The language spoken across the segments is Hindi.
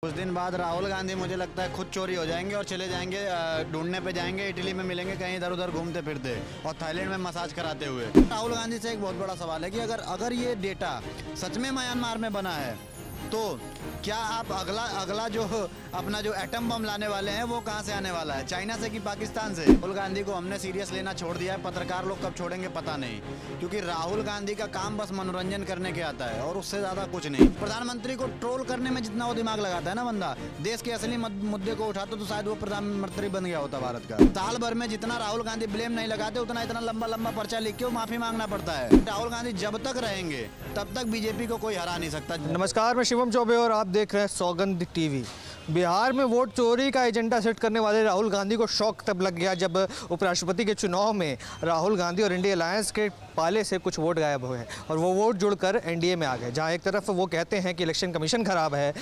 कुछ दिन बाद राहुल गांधी मुझे लगता है खुद चोरी हो जाएंगे और चले जाएंगे, ढूंढने पे जाएंगे, इटली में मिलेंगे कहीं इधर उधर घूमते फिरते और थाईलैंड में मसाज कराते हुए। राहुल गांधी से एक बहुत बड़ा सवाल है कि अगर ये डेटा सच में म्यांमार में बना है तो क्या आप अगला जो अपना जो एटम बम लाने वाले हैं वो कहाँ से आने वाला है, चाइना से कि पाकिस्तान से? राहुल गांधी को हमने सीरियस लेना छोड़ दिया है, पत्रकार लोग कब छोड़ेंगे पता नहीं, क्योंकि राहुल गांधी का काम बस मनोरंजन करने के आता है और उससे ज़्यादा कुछ नहीं। प्रधानमंत्री को ट्रोल करने में जितना वो दिमाग लगाता है ना बंदा, देश के असली मुद्दे को उठाता तो शायद वो प्रधानमंत्री बन गया होता भारत का। साल भर में जितना राहुल गांधी ब्लेम नहीं लगाते उतना इतना लंबा लंबा पर्चा लिख के वो माफी मांगना पड़ता है। राहुल गांधी जब तक रहेंगे तब तक बीजेपी को कोई हरा नहीं सकता। नमस्कार, मैं शिवम चौबे और आप देख रहे हैं सौगंध टीवी। बिहार में वोट चोरी का एजेंडा सेट करने वाले राहुल गांधी को शौक तब लग गया जब उपराष्ट्रपति के चुनाव में राहुल गांधी और इंडिया अलायंस के पाले से कुछ वोट गायब हुए और वो वोट जुड़कर एनडीए में आ गए। जहां एक तरफ वो कहते हैं कि इलेक्शन कमीशन खराब है,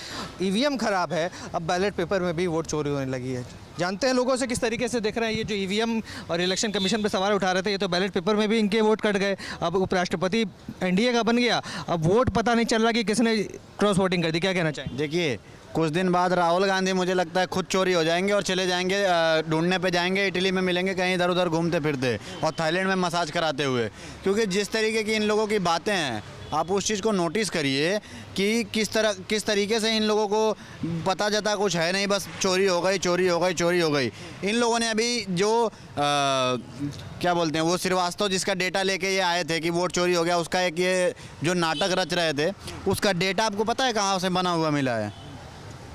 ईवीएम खराब है, अब बैलेट पेपर में भी वोट चोरी होने लगी है। जानते हैं लोगों से किस तरीके से देख रहे हैं ये जो ईवीएम और इलेक्शन कमीशन पे सवाल उठा रहे थे, ये तो बैलेट पेपर में भी इनके वोट कट गए। अब उपराष्ट्रपति एनडीए का बन गया, अब वोट पता नहीं चल रहा कि किसने क्रॉस वोटिंग कर दी। क्या कहना चाहिए? देखिए, कुछ दिन बाद राहुल गांधी मुझे लगता है खुद चोरी हो जाएंगे और चले जाएंगे, ढूंढने पे जाएंगे, इटली में मिलेंगे कहीं इधर उधर घूमते फिरते और थाईलैंड में मसाज कराते हुए। क्योंकि जिस तरीके की इन लोगों की बातें हैं, आप उस चीज़ को नोटिस करिए कि किस तरीके से इन लोगों को पता जाता कुछ है नहीं, बस चोरी हो गई, चोरी हो गई, चोरी हो गई। इन लोगों ने अभी जो क्या बोलते हैं वो श्रीवास्तव जिसका डेटा लेके ये आए थे कि वोट चोरी हो गया, उसका एक ये जो नाटक रच रहे थे, उसका डेटा आपको पता है कहाँ से बना हुआ मिला है?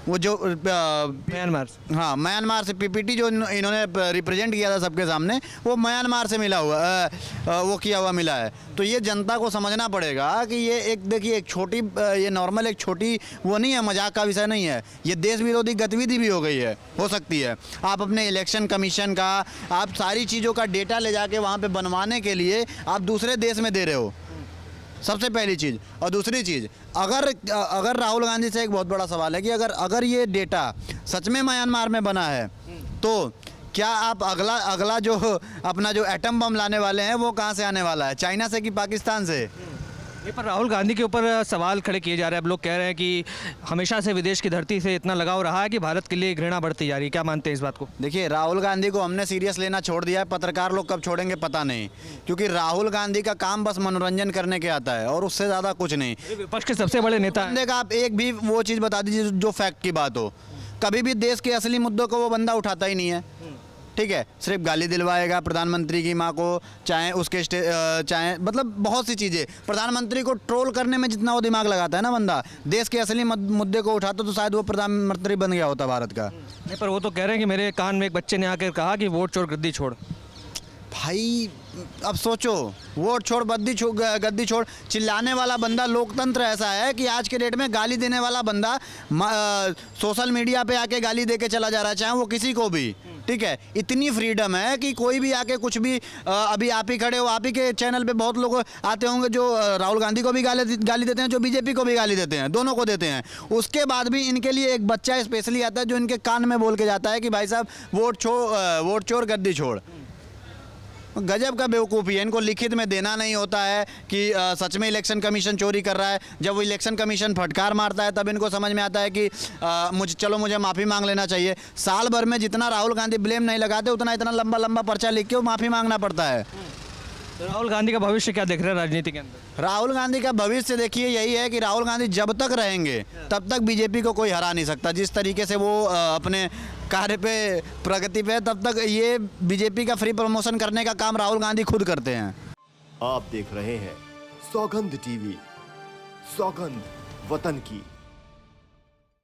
वो जो म्यांमार, हाँ म्यांमार से पीपीटी जो इन्होंने रिप्रेजेंट किया था सबके सामने, वो म्यांमार से मिला हुआ वो किया हुआ मिला है। तो ये जनता को समझना पड़ेगा कि ये एक देखिए एक छोटी ये नॉर्मल एक छोटी वो नहीं है, मजाक का विषय नहीं है, ये देश विरोधी गतिविधि भी हो गई है, हो सकती है। आप अपने इलेक्शन कमीशन का, आप सारी चीज़ों का डेटा ले जाके वहाँ पर बनवाने के लिए आप दूसरे देश में दे रहे हो, सबसे पहली चीज़। और दूसरी चीज़, अगर राहुल गांधी से एक बहुत बड़ा सवाल है कि अगर ये डेटा सच में म्यांमार में बना है तो क्या आप अगला जो अपना जो एटम बम लाने वाले हैं वो कहाँ से आने वाला है, चाइना से कि पाकिस्तान से? ये पर राहुल गांधी के ऊपर सवाल खड़े किए जा रहे हैं। अब लोग कह रहे हैं कि हमेशा से विदेश की धरती से इतना लगाव रहा है कि भारत के लिए घृणा बढ़ती जा रही है। क्या मानते हैं इस बात को? देखिए, राहुल गांधी को हमने सीरियस लेना छोड़ दिया है, पत्रकार लोग कब छोड़ेंगे पता नहीं, क्योंकि राहुल गांधी का काम बस मनोरंजन करने के आता है और उससे ज़्यादा कुछ नहीं। विपक्ष के सबसे बड़े नेता हैं। देखा, आप एक भी वो चीज़ बता दीजिए जो फैक्ट की बात हो। कभी भी देश के असली मुद्दों को वो बंदा उठाता ही नहीं है, ठीक है? सिर्फ गाली दिलवाएगा प्रधानमंत्री की माँ को, चाहे उसके चाहे मतलब बहुत सी चीज़ें। प्रधानमंत्री को ट्रोल करने में जितना वो दिमाग लगाता है ना बंदा, देश के असली मुद्दे को उठाता तो शायद वो प्रधानमंत्री बन गया होता भारत का। नहीं, पर वो तो कह रहे हैं कि मेरे कान में एक बच्चे ने आकर कहा कि वोट चोर गद्दी छोड़। भाई अब सोचो, वोट छोड़ गद्दी छोड़ चिल्लाने वाला बंदा, लोकतंत्र ऐसा है कि आज के डेट में गाली देने वाला बंदा सोशल मीडिया पे आके गाली दे के चला जा रहा है, चाहे वो किसी को भी, ठीक है? इतनी फ्रीडम है कि कोई भी आके कुछ भी, अभी आप ही खड़े हो, आप ही के चैनल पे बहुत लोग आते होंगे जो राहुल गांधी को भी गाली देते हैं, जो बीजेपी को भी गाली देते हैं, दोनों को देते हैं। उसके बाद भी इनके लिए एक बच्चा स्पेशली आता है जो इनके कान में बोल के जाता है कि भाई साहब वोट चोर गद्दी छोड़। गजब का बेवकूफ़ी है। इनको लिखित में देना नहीं होता है कि सच में इलेक्शन कमीशन चोरी कर रहा है। जब वो इलेक्शन कमीशन फटकार मारता है तब इनको समझ में आता है कि मुझे माफ़ी मांग लेना चाहिए। साल भर में जितना राहुल गांधी ब्लेम नहीं लगाते उतना इतना लंबा लंबा पर्चा लिख के वो माफ़ी मांगना पड़ता है। तो राहुल गांधी का भविष्य क्या देख रहे हैं राजनीति के अंदर? राहुल गांधी का भविष्य देखिए यही है कि राहुल गांधी जब तक रहेंगे तब तक बीजेपी को कोई हरा नहीं सकता। जिस तरीके से वो अपने कार्य पे प्रगति पे, तब तक ये बीजेपी का फ्री प्रमोशन करने का काम राहुल गांधी खुद करते हैं। आप देख रहे हैं सौगंध टीवी, सौगंध वतन की।